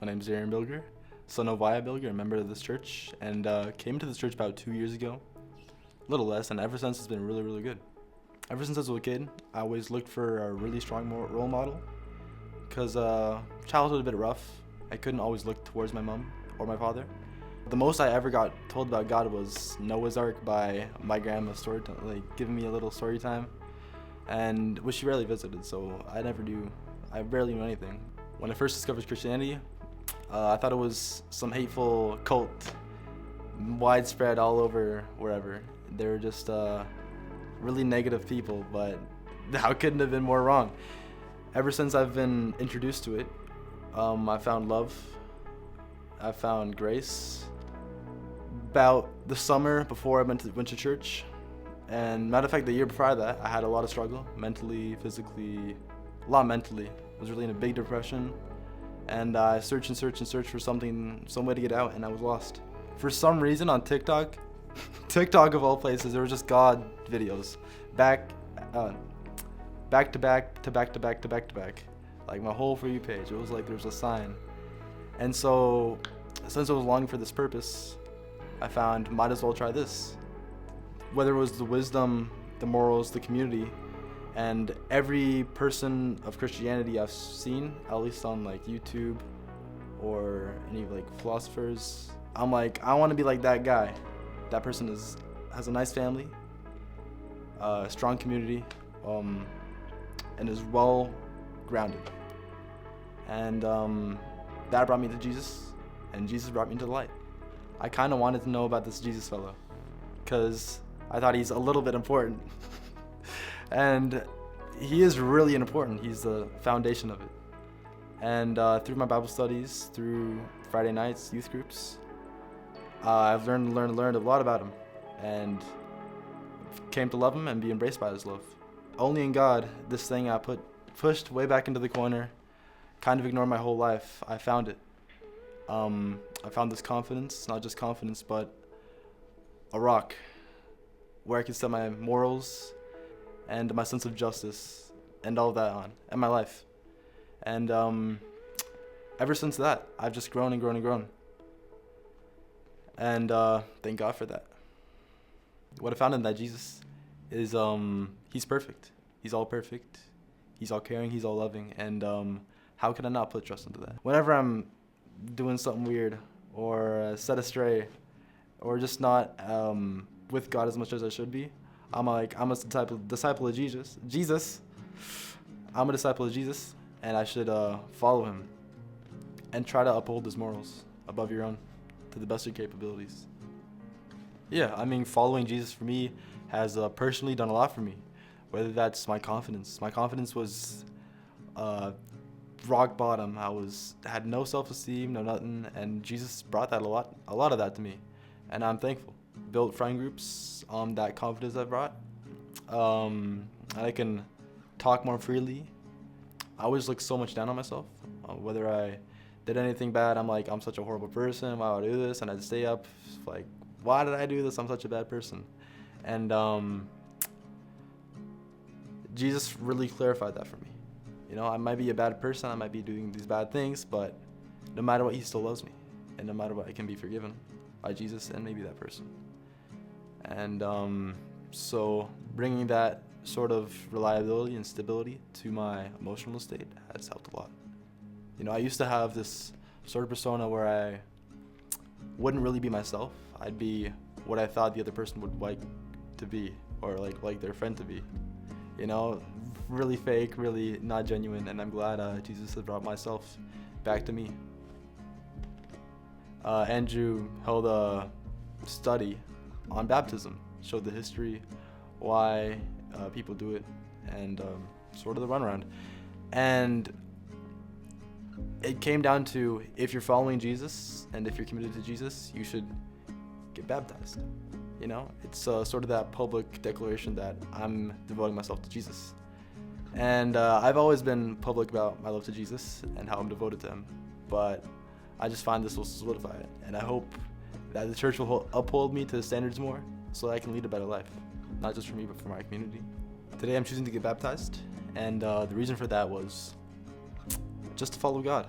My name's Darian Bilger, son of Wyatt Bilger, a member of this church, and came to this church about 2 years ago, a little less, and ever since it's been really, really good. Ever since I was a kid, I always looked for a really strong role model, because childhood was a bit rough. I couldn't always look towards my mom or my father. The most I ever got told about God was Noah's Ark by my grandma, giving me a little story time, and which she rarely visited, so I barely knew anything. When I first discovered Christianity, I thought it was some hateful cult, widespread all over wherever. They were just really negative people, but how couldn't have been more wrong? Ever since I've been introduced to it, I found love, I found grace. About the summer before I went to church, and matter of fact, the year before that, I had a lot of struggle, mentally, physically, a lot mentally. I was really in a big depression, and I searched for some way to get out, and I was lost. For some reason on TikTok, TikTok of all places, there were just God videos, back to back, like my whole For You page. It was like there was a sign, and so since I was longing for this purpose, I found might as well try this. Whether it was the wisdom, the morals, the community, and every person of Christianity I've seen, at least on like YouTube or any like philosophers, I'm like, I want to be like that guy. That person has a nice family, a strong community, and is well grounded. And that brought me to Jesus, and Jesus brought me to the light. I kind of wanted to know about this Jesus fellow, because I thought he's a little bit important. And he is really important. He's the foundation of it. And through my Bible studies, through Friday nights, youth groups, I've learned a lot about him, and came to love him and be embraced by his love. Only in God, this thing I pushed way back into the corner, kind of ignored my whole life, I found it. I found this confidence, not just confidence, but a rock where I could set my morals and my sense of justice and all of that on, and my life. And ever since that, I've just grown and grown and grown. And thank God for that. What I found in that Jesus is he's perfect. He's all perfect. He's all caring. He's all loving. And how can I not put trust into that? Whenever I'm doing something weird or set astray or just not with God as much as I should be, I'm a disciple of Jesus. I'm a disciple of Jesus, and I should follow him and try to uphold his morals above your own to the best of your capabilities. Yeah, I mean, following Jesus for me has personally done a lot for me, whether that's my confidence. My confidence was rock bottom. Had no self-esteem, no nothing, and Jesus brought that a lot of that to me, and I'm thankful. Built friend groups that confidence I brought. I can talk more freely. I always look so much down on myself. Whether I did anything bad, I'm like, I'm such a horrible person. Why would I do this? And I'd stay up like, why did I do this? I'm such a bad person. And Jesus really clarified that for me. You know, I might be a bad person. I might be doing these bad things, but no matter what, he still loves me. And no matter what, I can be forgiven by Jesus and maybe that person. And so bringing that sort of reliability and stability to my emotional state has helped a lot. You know, I used to have this sort of persona where I wouldn't really be myself. I'd be what I thought the other person would like to be, or like their friend to be. You know, really fake, really not genuine, and I'm glad Jesus has brought myself back to me. Andrew held a study on baptism, showed the history, why people do it, and sort of the runaround. And it came down to, if you're following Jesus and if you're committed to Jesus, you should get baptized. You know, it's sort of that public declaration that I'm devoting myself to Jesus. And I've always been public about my love to Jesus and how I'm devoted to him, but I just find this will solidify it, and I hope that the church will uphold me to the standards more so that I can lead a better life, not just for me, but for my community. Today I'm choosing to get baptized, and the reason for that was just to follow God.